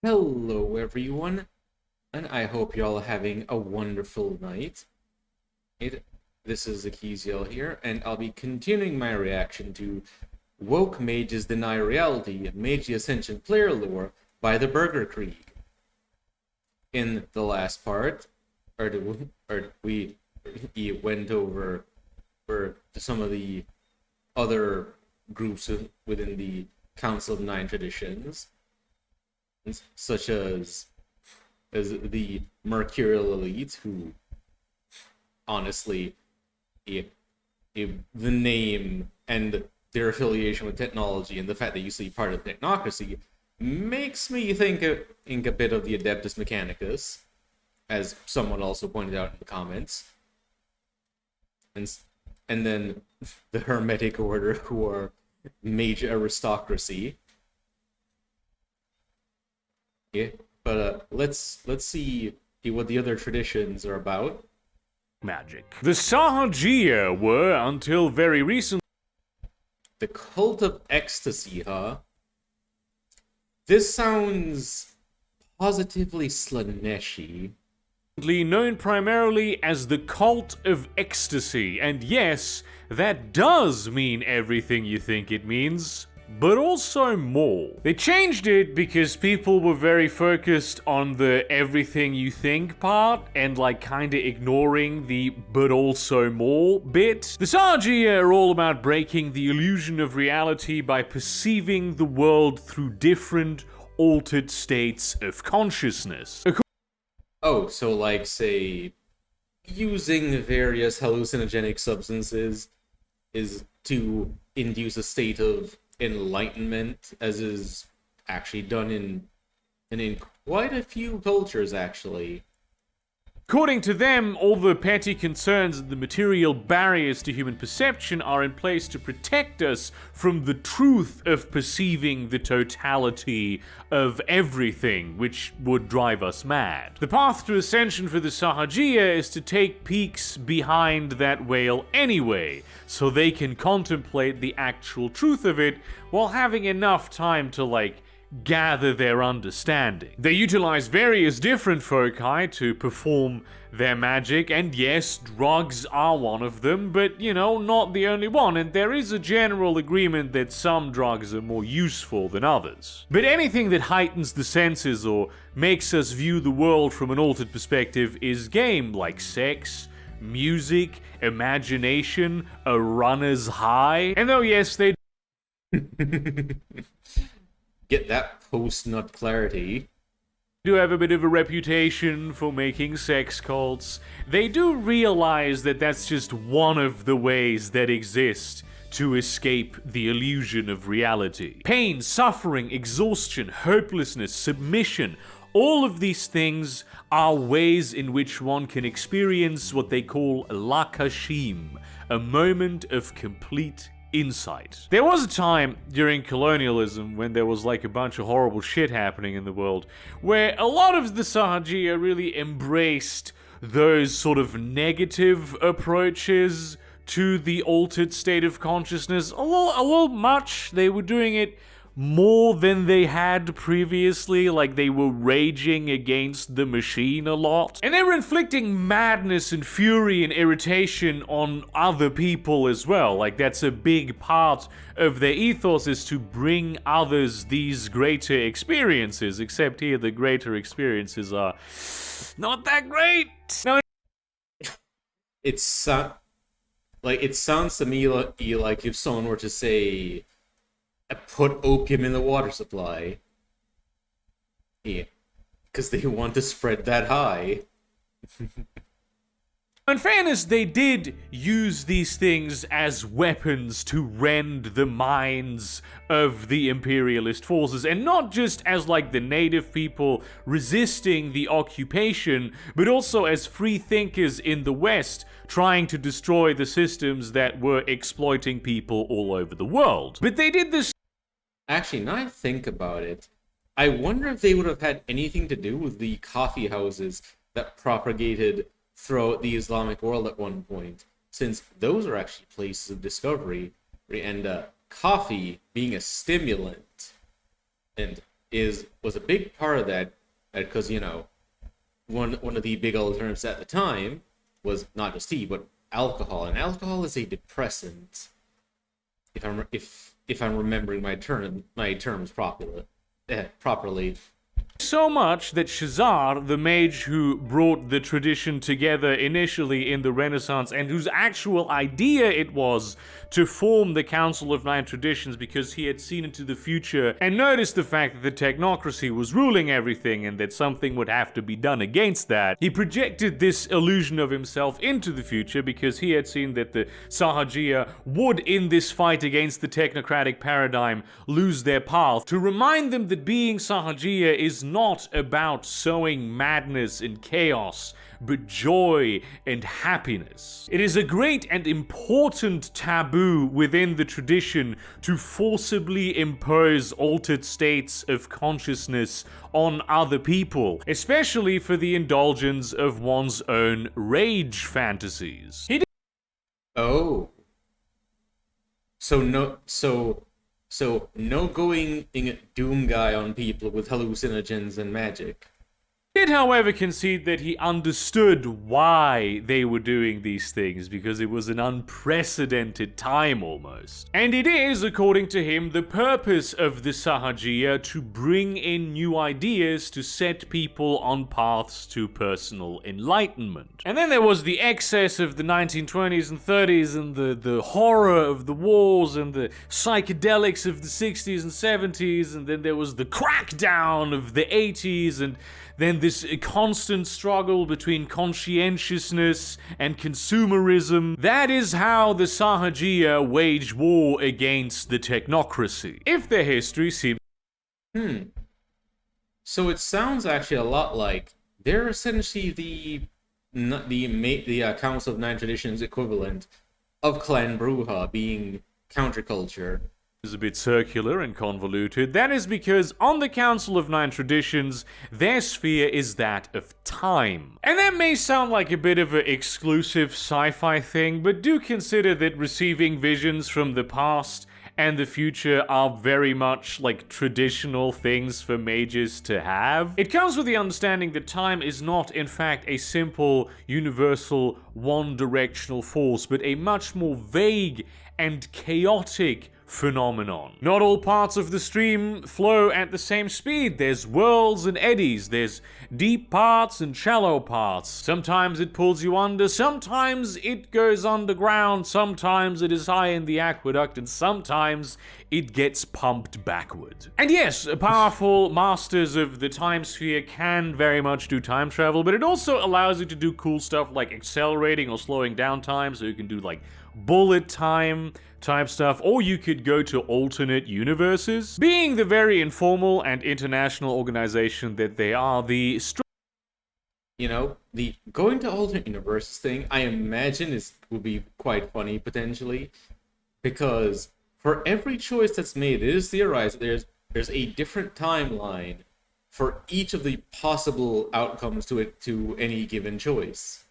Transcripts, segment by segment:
Hello, everyone, and I hope you're all having a wonderful night. This is Akiziel here, and I'll be continuing my reaction to Woke Mages Deny Reality, Mage Ascension Player Lore by TheBurgerkrieg. In the last part, we went over some of the other groups within the Council of Nine Traditions, such as the Mercurial Elite, who honestly, the name and their affiliation with technology and the fact that you see part of technocracy makes me think a bit of the Adeptus Mechanicus, as someone also pointed out in the comments. And then the Hermetic Order, who are Mage aristocracy. Yeah, but let's see what the other traditions are about. Magic. The Sahajiya were, until very recently, The Cult of Ecstasy, huh? This sounds positively Slaneshi. known primarily as the Cult of Ecstasy, and yes, that does mean everything you think it means, but also more. They changed it because people were very focused on the everything you think part and kinda ignoring the but also more bit. The Sahajiya are all about breaking the illusion of reality by perceiving the world through different altered states of consciousness. Oh, so say, using various hallucinogenic substances is to induce a state of enlightenment, as is actually done in quite a few cultures, actually. According to them, all the petty concerns and the material barriers to human perception are in place to protect us from the truth of perceiving the totality of everything, which would drive us mad. The path to ascension for the Sahajiya is to take peeks behind that veil anyway, so they can contemplate the actual truth of it while having enough time to, gather their understanding. They utilize various different foci to perform their magic, and yes, drugs are one of them, but not the only one, and there is a general agreement that some drugs are more useful than others. But anything that heightens the senses or makes us view the world from an altered perspective is game, like sex, music, imagination, a runner's high. And though yes, they Get that post-nut clarity. do have a bit of a reputation for making sex cults, they do realize that that's just one of the ways that exist to escape the illusion of reality. Pain, suffering, exhaustion, hopelessness, submission, all of these things are ways in which one can experience what they call lakashim, a moment of complete insight. There was a time during colonialism when there was a bunch of horrible shit happening in the world where a lot of the Sahajiya really embraced those sort of negative approaches to the altered state of consciousness a little much. They were doing it more than they had previously, they were raging against the machine a lot. And they were inflicting madness and fury and irritation on other people as well. That's a big part of their ethos, is to bring others these greater experiences, except here the greater experiences are not that great. Now, It sounds to me like if someone were to say, put opium in the water supply. Yeah, because they want to spread that high. in fairness, they did use these things as weapons to rend the minds of the imperialist forces, and not just as the native people resisting the occupation, but also as free thinkers in the West trying to destroy the systems that were exploiting people all over the world. But they did this. Actually, now I think about it, I wonder if they would have had anything to do with the coffee houses that propagated throughout the Islamic world at one point, since those are actually places of discovery, and coffee being a stimulant, and was a big part of that, because one of the big alternatives at the time was not just tea but alcohol, and alcohol is a depressant. If I'm remembering my terms properly. So much that Shazar, the mage who brought the tradition together initially in the Renaissance, and whose actual idea it was to form the Council of Nine Traditions because he had seen into the future and noticed the fact that the technocracy was ruling everything and that something would have to be done against that, he projected this illusion of himself into the future because he had seen that the Sahajiya would, in this fight against the technocratic paradigm, lose their path, to remind them that being Sahajiya is not about sowing madness and chaos, but joy and happiness. It is a great and important taboo within the tradition to forcibly impose altered states of consciousness on other people, especially for the indulgence of one's own rage fantasies. Oh. So no going in doom guy on people with hallucinogens and magic. Did, however, concede that he understood why they were doing these things, because it was an unprecedented time almost. And it is, according to him, the purpose of the Sahajiya to bring in new ideas to set people on paths to personal enlightenment. And then there was the excess of the 1920s and 30s and the horror of the wars and the psychedelics of the 60s and 70s, and then there was the crackdown of the 80s, and then this constant struggle between conscientiousness and consumerism. That is how the Sahajiya waged war against the technocracy. If their history seems... So it sounds actually a lot like they're essentially the Council of Nine Traditions equivalent of Clan Bruja being counterculture. Is a bit circular and convoluted. That is because on the Council of Nine Traditions, their sphere is that of time. And that may sound like a bit of an exclusive sci-fi thing, but do consider that receiving visions from the past and the future are very much like traditional things for mages to have. It comes with the understanding that time is not, in fact, a simple, universal, one-directional force, but a much more vague and chaotic phenomenon. Not all parts of the stream flow at the same speed. There's whirls and eddies. There's deep parts and shallow parts. Sometimes it pulls you under, sometimes it goes underground, sometimes it is high in the aqueduct, and sometimes it gets pumped backward. And yes, powerful masters of the time sphere can very much do time travel, but it also allows you to do cool stuff like accelerating or slowing down time, so you can do like bullet time type stuff, or you could go to alternate universes. Being the very informal and international organization that they are, the going to alternate universes thing, I imagine would be quite funny potentially, because for every choice that's made, it is theorized that there's a different timeline for each of the possible outcomes to any given choice.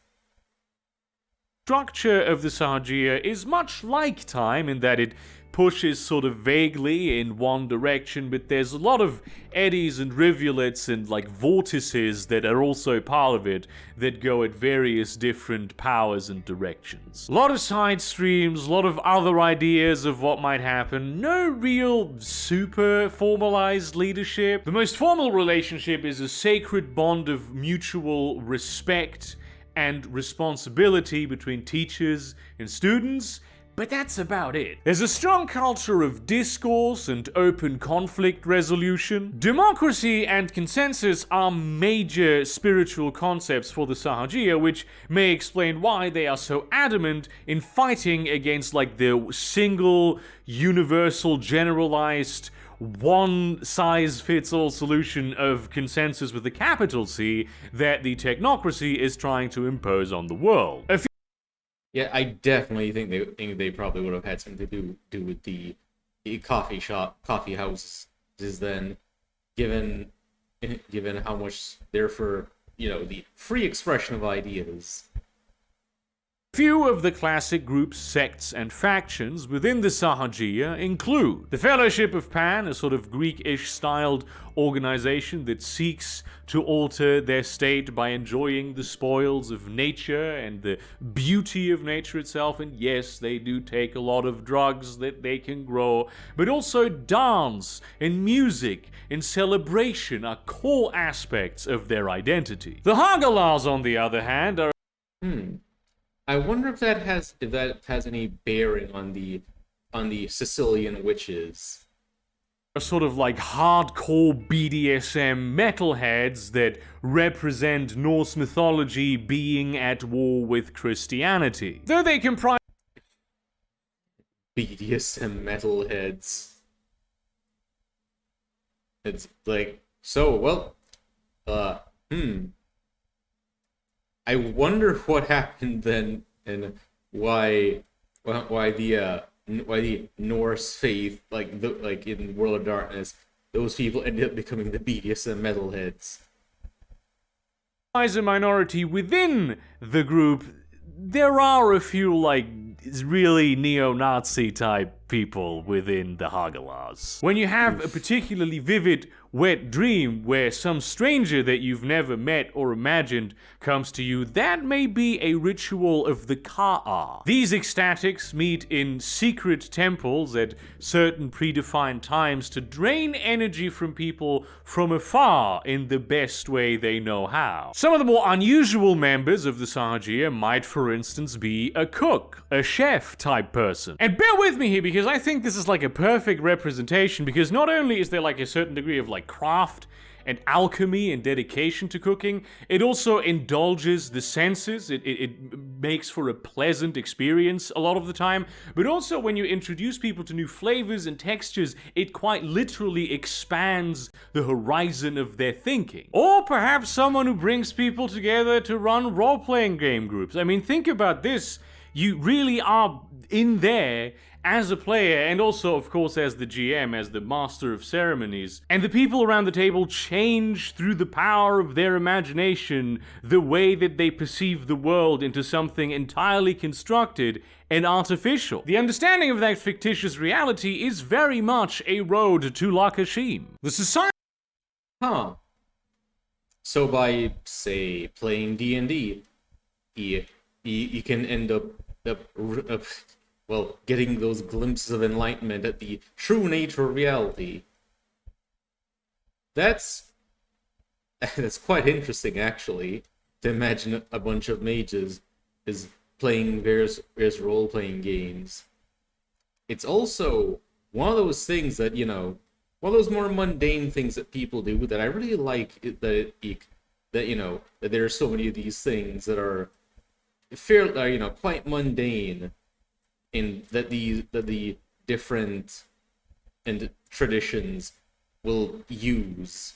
Structure of the Sahajiya is much like time in that it pushes sort of vaguely in one direction, but there's a lot of eddies and rivulets and like vortices that are also part of it that go at various different powers and directions. A lot of side streams, a lot of other ideas of what might happen. No real super formalized leadership. The most formal relationship is a sacred bond of mutual respect and responsibility between teachers and students, but that's about it. There's a strong culture of discourse and open conflict resolution. Democracy and consensus are major spiritual concepts for the Sahajiya, which may explain why they are so adamant in fighting against like the single, universal, generalized, one-size-fits-all solution of consensus with a capital C that the technocracy is trying to impose on the world. Yeah, I definitely think they probably would have had something to do with the coffee houses then, given how much they're for the free expression of ideas. Few of the classic groups, sects, and factions within the Sahajiya include the Fellowship of Pan, a sort of Greek-ish styled organization that seeks to alter their state by enjoying the spoils of nature and the beauty of nature itself. And yes, they do take a lot of drugs that they can grow, but also dance and music and celebration are core aspects of their identity. The Hagalas, on the other hand, are I wonder if that has any bearing on the Sicilian witches. sort of like hardcore BDSM metalheads that represent Norse mythology being at war with Christianity. Though they comprise BDSM metalheads. It's like, so, well, I wonder what happened then, and why the Norse faith, like in World of Darkness, those people ended up becoming the BDSM metalheads. a minority within the group. There are a few, like, really neo-Nazi type people within the Hagalas. When you have a particularly vivid, wet dream where some stranger that you've never met or imagined comes to you, that may be a ritual of the Ka'a. These ecstatics meet in secret temples at certain predefined times to drain energy from people from afar in the best way they know how. Some of the more unusual members of the Sahajiya might, for instance, be a cook, a chef type person. And bear with me here, because I think this is like a perfect representation, because not only is there like a certain degree of like craft and alchemy and dedication to cooking, it also indulges the senses. It makes for a pleasant experience a lot of the time, but also when you introduce people to new flavors and textures, it quite literally expands the horizon of their thinking. Or perhaps someone who brings people together to run role-playing game groups. I mean, think about this. You really are in there as a player, and also, of course, as the GM, as the master of ceremonies. And the people around the table change through the power of their imagination the way that they perceive the world into something entirely constructed and artificial. The understanding of that fictitious reality is very much a road to Lakashim. The society... So by, say, playing D&D, you can end up getting those glimpses of enlightenment at the true nature of reality. That's quite interesting, actually, to imagine a bunch of mages is playing various role-playing games. It's also one of those things that, one of those more mundane things that people do that I really like, that there are so many of these things that are quite mundane, in that the different and traditions will use.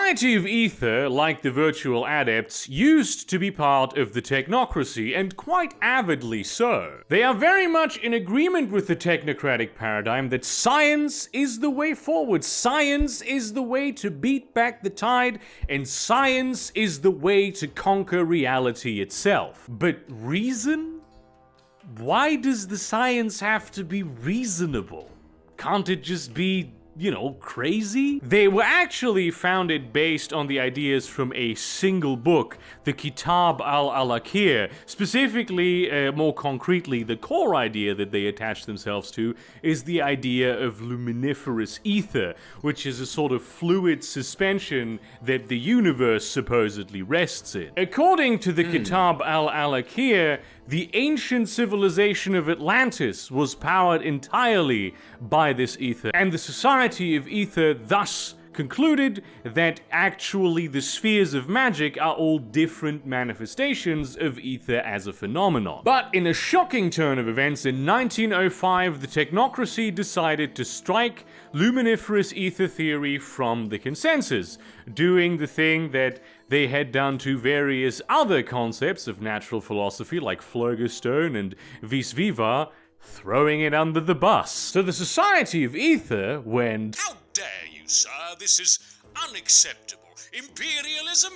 The Society of Ether, like the virtual adepts, used to be part of the technocracy, and quite avidly so. They are very much in agreement with the technocratic paradigm that science is the way forward, science is the way to beat back the tide, and science is the way to conquer reality itself. But reason? Why does the science have to be reasonable? Can't it just be, crazy? They were actually founded based on the ideas from a single book, the Kitab al-Alakir. Specifically, more concretely, the core idea that they attach themselves to is the idea of luminiferous ether, which is a sort of fluid suspension that the universe supposedly rests in. According to the Kitab al-Alakir, the ancient civilization of Atlantis was powered entirely by this ether, and the Society of Ether thus concluded that actually the spheres of magic are all different manifestations of ether as a phenomenon. But in a shocking turn of events, in 1905, the technocracy decided to strike luminiferous ether theory from the consensus, doing the thing that they had done to various other concepts of natural philosophy like phlogiston and vis viva, throwing it under the bus. So the Society of Ether went, "How dare you, sir? This is unacceptable. Imperialism,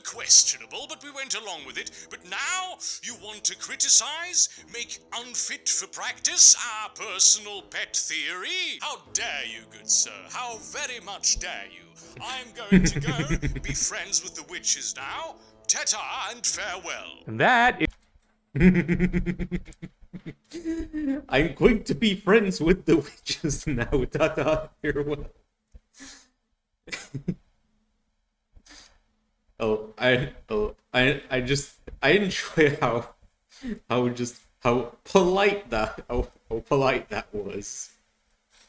questionable, but we went along with it. But now you want to criticize, make unfit for practice our personal pet theory? How dare you, good sir? How very much dare you? I'm going to go be friends with the witches now. Ta-ta and farewell. And that is I'm going to be friends with the witches now. Ta-ta, farewell. I enjoy how polite that was.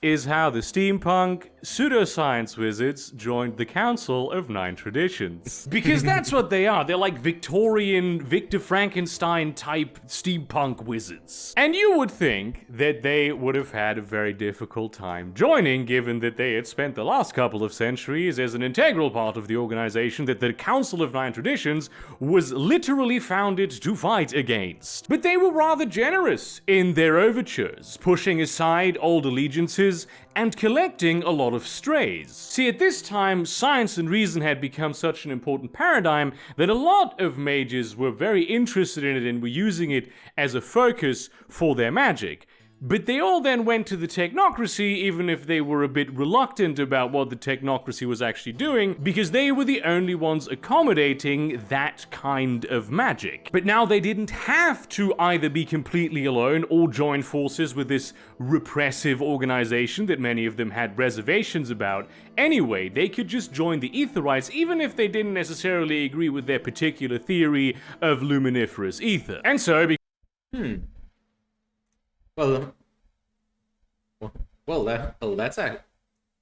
is how the steampunk pseudoscience wizards joined the Council of Nine Traditions. Because that's what they are. They're like Victorian Victor Frankenstein type steampunk wizards. And you would think that they would have had a very difficult time joining, given that they had spent the last couple of centuries as an integral part of the organization that the Council of Nine Traditions was literally founded to fight against. But they were rather generous in their overtures, pushing aside old allegiances and collecting a lot of strays. See, at this time, science and reason had become such an important paradigm that a lot of mages were very interested in it and were using it as a focus for their magic. But they all then went to the technocracy, even if they were a bit reluctant about what the technocracy was actually doing, because they were the only ones accommodating that kind of magic. But now they didn't have to either be completely alone or join forces with this repressive organization that many of them had reservations about. Anyway, they could just join the Etherites, even if they didn't necessarily agree with their particular theory of luminiferous ether. And so,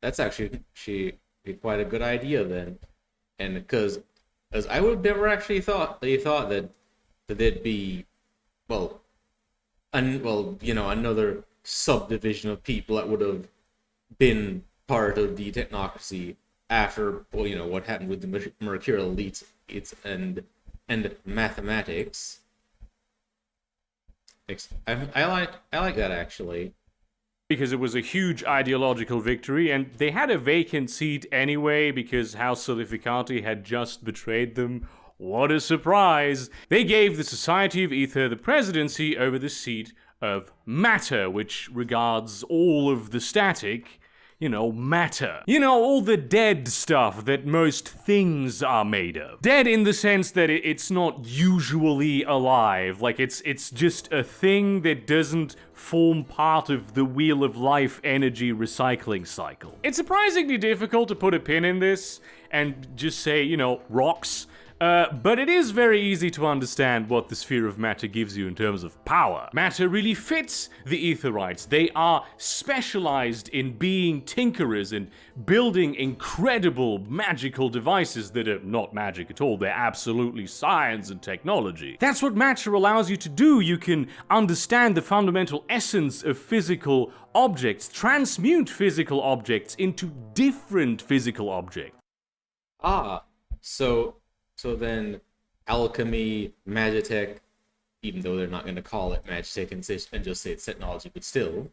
that's actually quite a good idea then, and because I would have never actually thought that there'd be another subdivision of people that would have been part of the technocracy after what happened with the Mercurial elites and mathematics. I like that actually. Because it was a huge ideological victory, and they had a vacant seat anyway because House Solificati had just betrayed them. What a surprise! They gave the Society of Ether the presidency over the seat of matter, which regards all of the static, matter. All the dead stuff that most things are made of. Dead in the sense that it's not usually alive. Like, it's just a thing that doesn't form part of the Wheel of Life energy recycling cycle. It's surprisingly difficult to put a pin in this and just say, rocks. But it is very easy to understand what the sphere of matter gives you in terms of power. Matter really fits the Etherites. They are specialized in being tinkerers and building incredible magical devices that are not magic at all. They're absolutely science and technology. That's what matter allows you to do. You can understand the fundamental essence of physical objects, transmute physical objects into different physical objects. So then, alchemy, magitech, even though they're not going to call it magitech and just say it's technology, but still.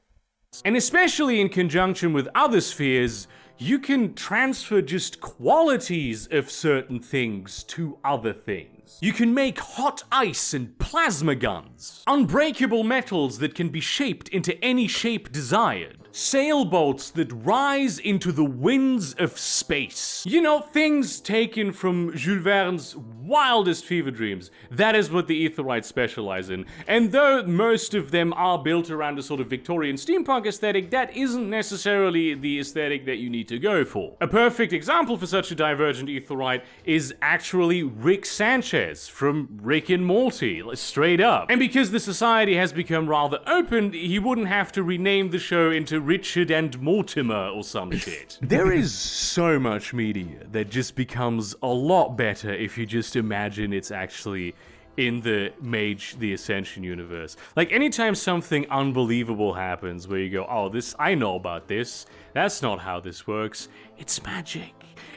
And especially in conjunction with other spheres, you can transfer just qualities of certain things to other things. You can make hot ice and plasma guns, unbreakable metals that can be shaped into any shape desired, sailboats that rise into the winds of space. Things taken from Jules Verne's wildest fever dreams. That is what the Etherites specialize in. And though most of them are built around a sort of Victorian steampunk aesthetic, that isn't necessarily the aesthetic that you need to go for. A perfect example for such a divergent Etherite is actually Rick Sanchez from Rick and Morty, straight up. And because the society has become rather open, he wouldn't have to rename the show into Richard and Mortimer or some shit. There is so much media that just becomes a lot better if you just imagine it's actually in the Mage, the Ascension universe. Like, anytime something unbelievable happens where you go, oh, I know about this, that's not how this works, it's magic.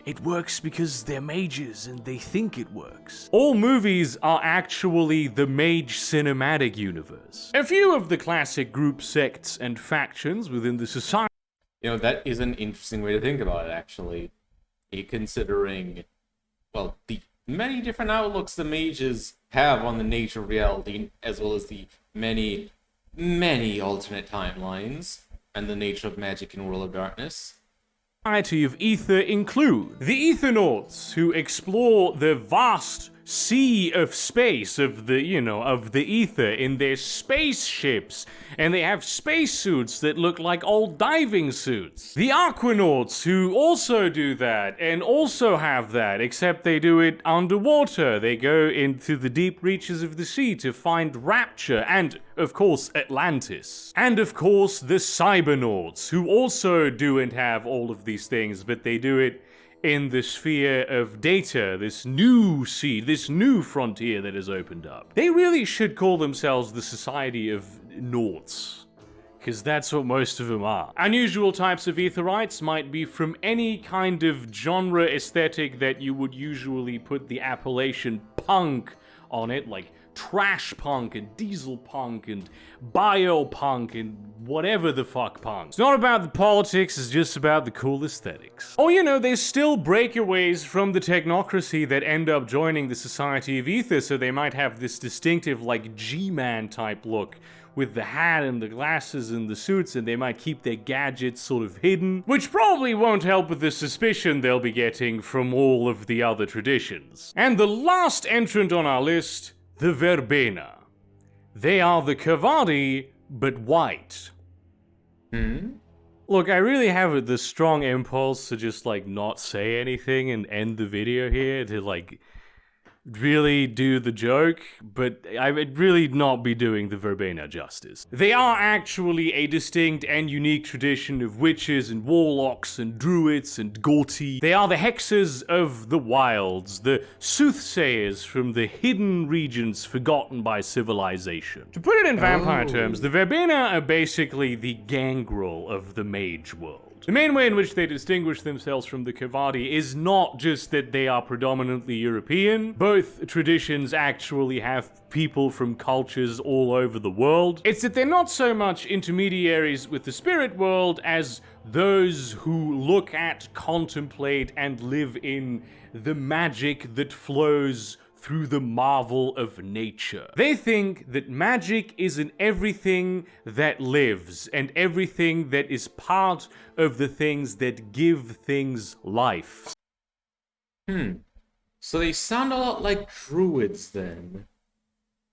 It works because they're mages and they think it works. All movies are actually the Mage cinematic universe. A few of the classic group sects and factions within the society. That is an interesting way to think about it, actually. Considering well, the many different outlooks the mages have on the nature of reality, as well as the many, many alternate timelines and the nature of magic in World of Darkness. Society of Ether include the Ethernauts, who explore the vast sea of space, of the ether in their spaceships, and they have spacesuits that look like old diving suits. The Aquanauts, who also do that, and also have that, except they do it underwater. They go into the deep reaches of the sea to find Rapture, and, of course, Atlantis. And, of course, the Cybernauts, who also do and have all of these things, but they do it in the sphere of data, this new sea, this new frontier that has opened up. They really should call themselves the Society of Nauts, because that's what most of them are. Unusual types of Etherites might be from any kind of genre aesthetic that you would usually put the appellation punk on it, like trash punk and diesel punk and biopunk and whatever the fuck punk. It's not about the politics, it's just about the cool aesthetics. Oh, there's still breakaways from the technocracy that end up joining the Society of Ether, so they might have this distinctive, like, G-Man type look with the hat and the glasses and the suits, and they might keep their gadgets sort of hidden, which probably won't help with the suspicion they'll be getting from all of the other traditions. And the last entrant on our list, the Verbena. They are the Kavadi, but white. Look, I really have the strong impulse to just, not say anything and end the video here, to, really do the joke, but I would really not be doing the Verbena justice. They are actually a distinct and unique tradition of witches and warlocks and druids and Gorti. They are the hexers of the wilds, the soothsayers from the hidden regions forgotten by civilization. To put it in vampire terms, the Verbena are basically the gangrel of the mage world. The main way in which they distinguish themselves from the Kavadi is not just that they are predominantly European. Both traditions actually have people from cultures all over the world. It's that they're not so much intermediaries with the spirit world as those who look at, contemplate, and live in the magic that flows through the marvel of nature. They think that magic is in everything that lives, and everything that is part of the things that give things life. So they sound a lot like druids then.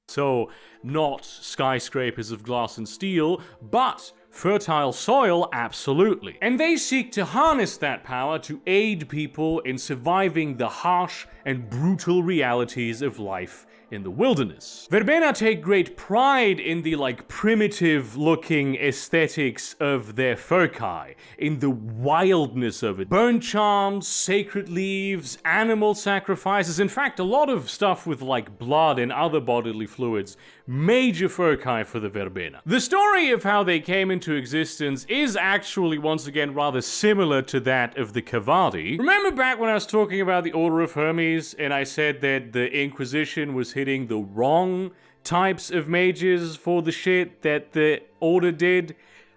So, not skyscrapers of glass and steel, but fertile soil, absolutely. And they seek to harness that power to aid people in surviving the harsh and brutal realities of life in the wilderness. Verbena take great pride in the primitive looking aesthetics of their foci, in the wildness of it. Bone charms, sacred leaves, animal sacrifices, in fact a lot of stuff with blood and other bodily fluids. Major foci for the Verbena. The story of how they came into existence is actually once again rather similar to that of the Kavadi. Remember back when I was talking about the Order of Hermes and I said that the Inquisition was hitting the wrong types of mages for the shit that the Order did?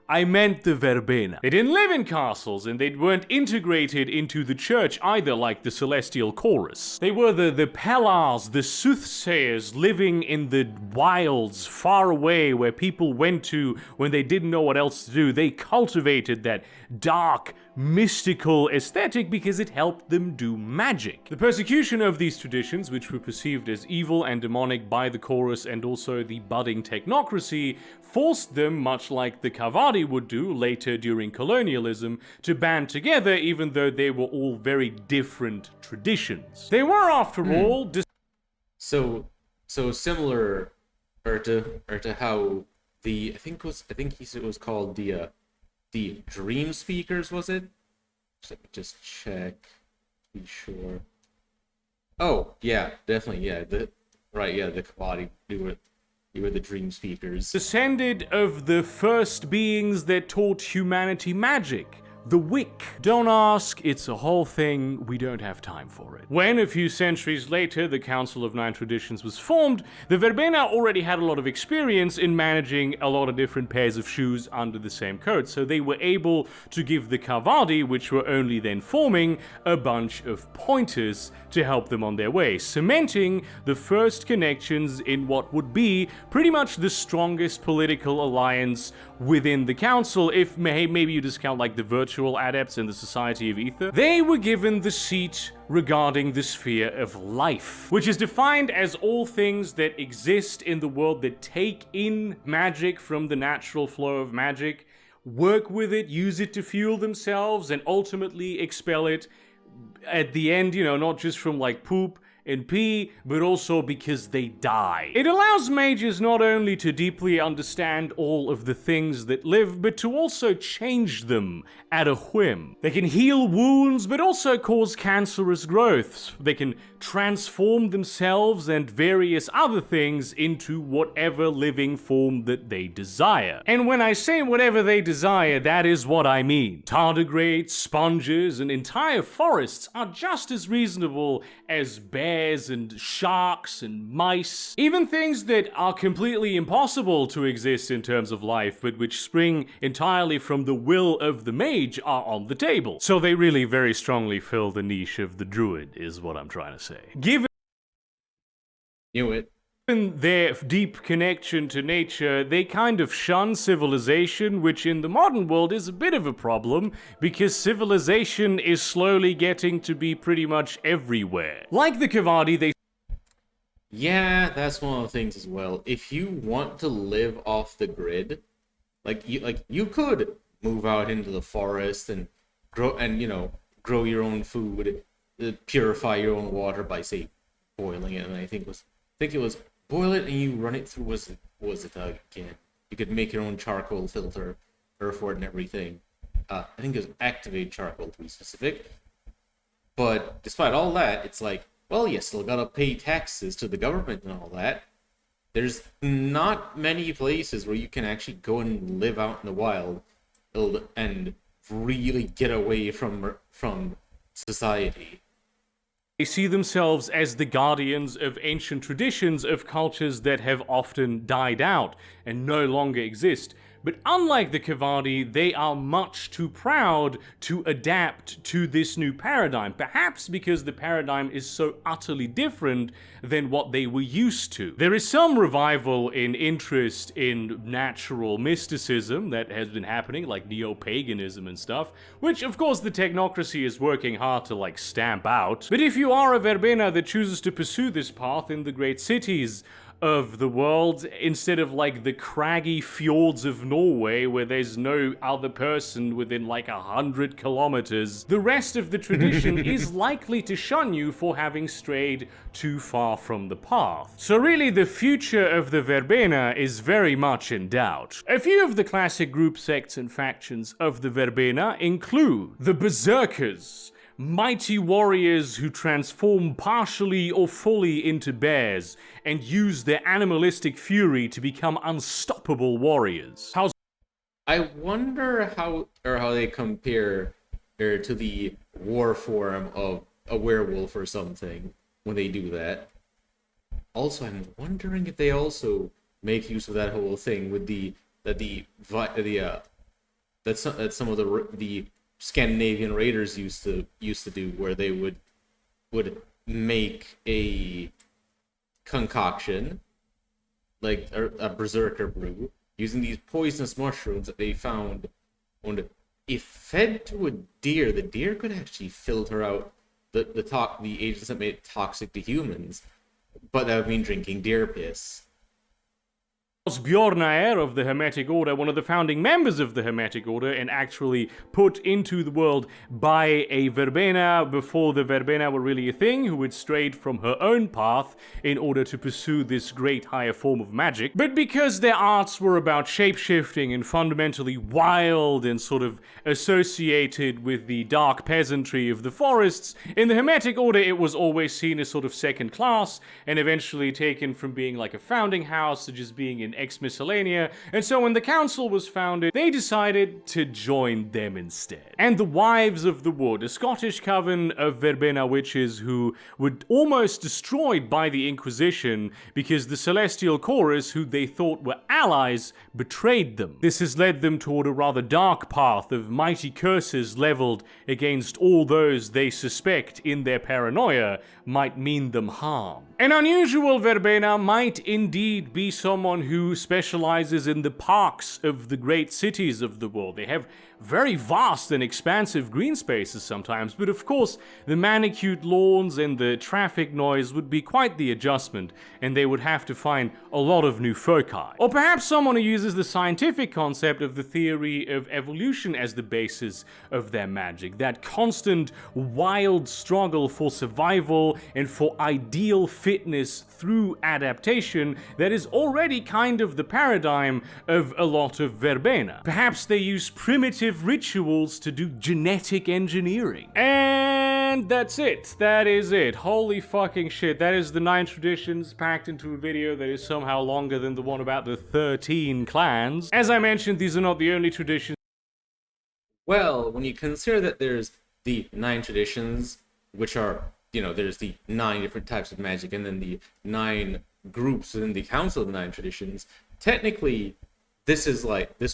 I meant the Verbena. They didn't live in castles, and they weren't integrated into the church either, like the Celestial Chorus. They were the Pellars, the soothsayers, living in the wilds, far away, where people went to when they didn't know what else to do. They cultivated that dark, mystical aesthetic because it helped them do magic. The persecution of these traditions, which were perceived as evil and demonic by the chorus and also the budding technocracy, forced them, much like the Kavadi would do later during colonialism, to band together even though they were all very different traditions. They were, after all, So similar, or to how the I think he said it was called the Dream Speakers, was it? Let me just check to be sure. Oh yeah, definitely, yeah. The Kavadi, you were the Dream Speakers. descended of the first beings that taught humanity magic, the wick. Don't ask, it's a whole thing, we don't have time for it. When, a few centuries later, the Council of Nine Traditions was formed, the Verbena already had a lot of experience in managing a lot of different pairs of shoes under the same coat, so they were able to give the Kavadi, which were only then forming, a bunch of pointers to help them on their way, cementing the first connections in what would be pretty much the strongest political alliance within the council, if maybe you discount like the virtual adepts in the Society of Ether. They were given the seat regarding the sphere of life, which is defined as all things that exist in the world that take in magic from the natural flow of magic, work with it, use it to fuel themselves, and ultimately expel it at the end, not just from like poop and pee, but also because they die. It allows mages not only to deeply understand all of the things that live, but to also change them at a whim. They can heal wounds, but also cause cancerous growths. They can transform themselves and various other things into whatever living form that they desire. And when I say whatever they desire, that is what I mean. Tardigrades, sponges, and entire forests are just as reasonable as bears and sharks and mice. Even things that are completely impossible to exist in terms of life, but which spring entirely from the will of the mage, are on the table. So they really very strongly fill the niche of the druid, is what I'm trying to say. Given Knew it. their deep connection to nature, they kind of shun civilization, which in the modern world is a bit of a problem, because civilization is slowly getting to be pretty much everywhere. Like the Kavadi, they Yeah, that's one of the things as well. If you want to live off the grid, you could move out into the forest and grow your own food, purify your own water by, say, boiling it. And I think it was boil it and you run it through. Was it again? You could make your own charcoal filter for it and everything. I think it was activate charcoal to be specific. But despite all that, it's like, well, you still gotta pay taxes to the government and all that. There's not many places where you can actually go and live out in the wild and really get away from society. They see themselves as the guardians of ancient traditions of cultures that have often died out and no longer exist. But unlike the Kavadi, they are much too proud to adapt to this new paradigm, perhaps because the paradigm is so utterly different than what they were used to. There is some revival in interest in natural mysticism that has been happening, like neo-paganism and stuff, which of course the technocracy is working hard to stamp out. But if you are a Verbena that chooses to pursue this path in the great cities of the world, instead of the craggy fjords of Norway where there's no other person within 100 kilometers, the rest of the tradition is likely to shun you for having strayed too far from the path. So really the future of the Verbena is very much in doubt. A few of the classic group sects and factions of the Verbena include the Berserkers, mighty warriors who transform partially or fully into bears and use their animalistic fury to become unstoppable warriors. I wonder how they compare to the war form of a werewolf or something when they do that. Also, I'm wondering if they also make use of that whole thing with that some of the Scandinavian raiders used to do, where they would make a concoction, like a berserker brew, using these poisonous mushrooms that they found. And if fed to a deer, the deer could actually filter out the agents that made it toxic to humans, but that would mean drinking deer piss. Bjornair of the Hermetic Order, one of the founding members of the Hermetic Order, and actually put into the world by a Verbena before the Verbena were really a thing, who had strayed from her own path in order to pursue this great higher form of magic. But because their arts were about shapeshifting and fundamentally wild and sort of associated with the dark peasantry of the forests, in the Hermetic Order it was always seen as sort of second class, and eventually taken from being a founding house to just being an Ex Miscellanea, and so when the council was founded, they decided to join them instead. And the Wives of the Wood, a Scottish coven of Verbena witches who were almost destroyed by the Inquisition because the Celestial Chorus, who they thought were allies, betrayed them. This has led them toward a rather dark path of mighty curses leveled against all those they suspect in their paranoia might mean them harm. An unusual Verbena might indeed be someone who specializes in the parks of the great cities of the world. They have very vast and expansive green spaces sometimes, but of course the manicured lawns and the traffic noise would be quite the adjustment, and they would have to find a lot of new foci. Or perhaps someone who uses the scientific concept of the theory of evolution as the basis of their magic, that constant wild struggle for survival and for ideal fitness through adaptation that is already kind of the paradigm of a lot of Verbena. Perhaps they use primitive rituals to do genetic engineering. And that's it. That is it. Holy fucking shit. That is the 9 traditions packed into a video that is somehow longer than the one about the 13 clans. As I mentioned, these are not the only traditions. Well, when you consider that there's the 9 traditions, which are, there's the 9 different types of magic, and then the 9 groups within the Council of the 9 Traditions, technically, this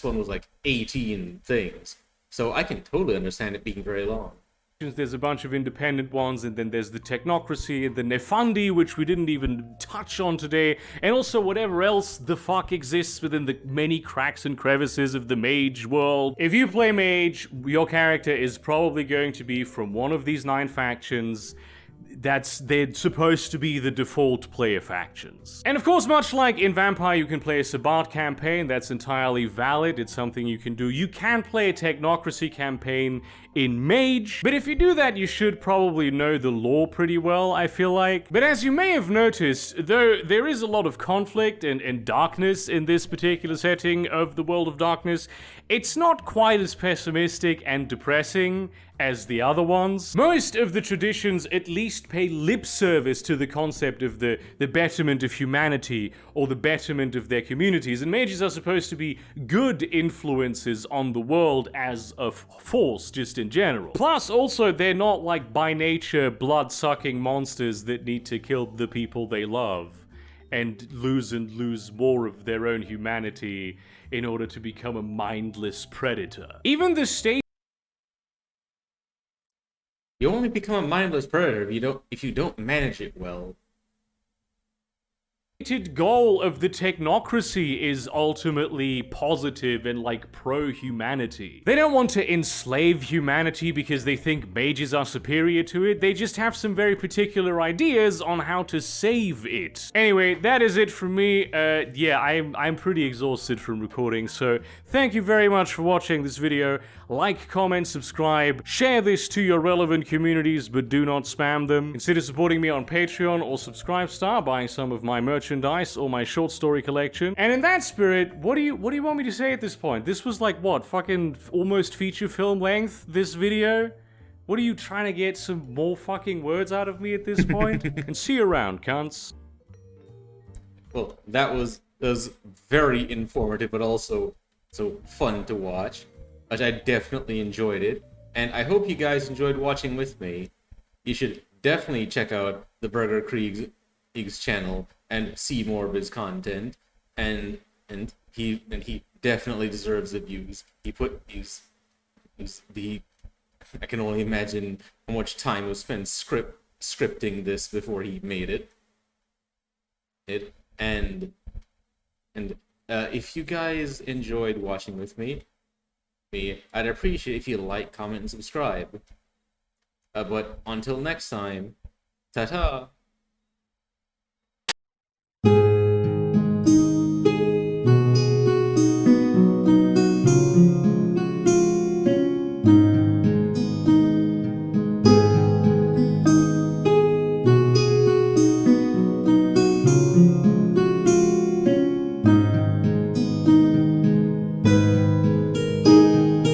one was like 18 things. So I can totally understand it being very long. There's a bunch of independent ones, and then there's the technocracy and the Nefandi, which we didn't even touch on today, and also whatever else the fuck exists within the many cracks and crevices of the Mage world. If you play Mage, your character is probably going to be from one of these 9 factions. They're supposed to be the default player factions. And of course, much like in Vampire, you can play a Sabbat campaign. That's entirely valid. It's something you can do. You can play a Technocracy campaign in Mage, but if you do that, you should probably know the lore pretty well, I feel like. But as you may have noticed, though there is a lot of conflict and darkness in this particular setting of the World of Darkness, it's not quite as pessimistic and depressing as the other ones. Most of the traditions at least pay lip service to the concept of the betterment of humanity or the betterment of their communities, and mages are supposed to be good influences on the world as a force, just in general. Plus, also, they're not like by nature blood-sucking monsters that need to kill the people they love and lose more of their own humanity in order to become a mindless predator. Even the state. You only become a mindless predator if you don't manage it well. The goal of the technocracy is ultimately positive and like pro-humanity. They don't want to enslave humanity because they think mages are superior to it. They just have some very particular ideas on how to save it. Anyway, that is it from me. Yeah, I'm pretty exhausted from recording, so thank you very much for watching this video. Like, comment, subscribe, share this to your relevant communities, but do not spam them. Consider supporting me on Patreon or Subscribestar, buying some of my merchandise or my short story collection. And in that spirit, what do you want me to say at this point? This was like, what, fucking almost feature film length, this video? What are you trying to get some more fucking words out of me at this point? And see you around, cunts. Well, that was very informative, but also so fun to watch. But I definitely enjoyed it, and I hope you guys enjoyed watching with me. You should definitely check out TheBurgerkrieg's channel and see more of his content, and he definitely deserves the views. I can only imagine how much time was spent scripting this before he made it. And if you guys enjoyed watching with me, I'd appreciate if you like, comment, and subscribe. But until next time, ta-ta!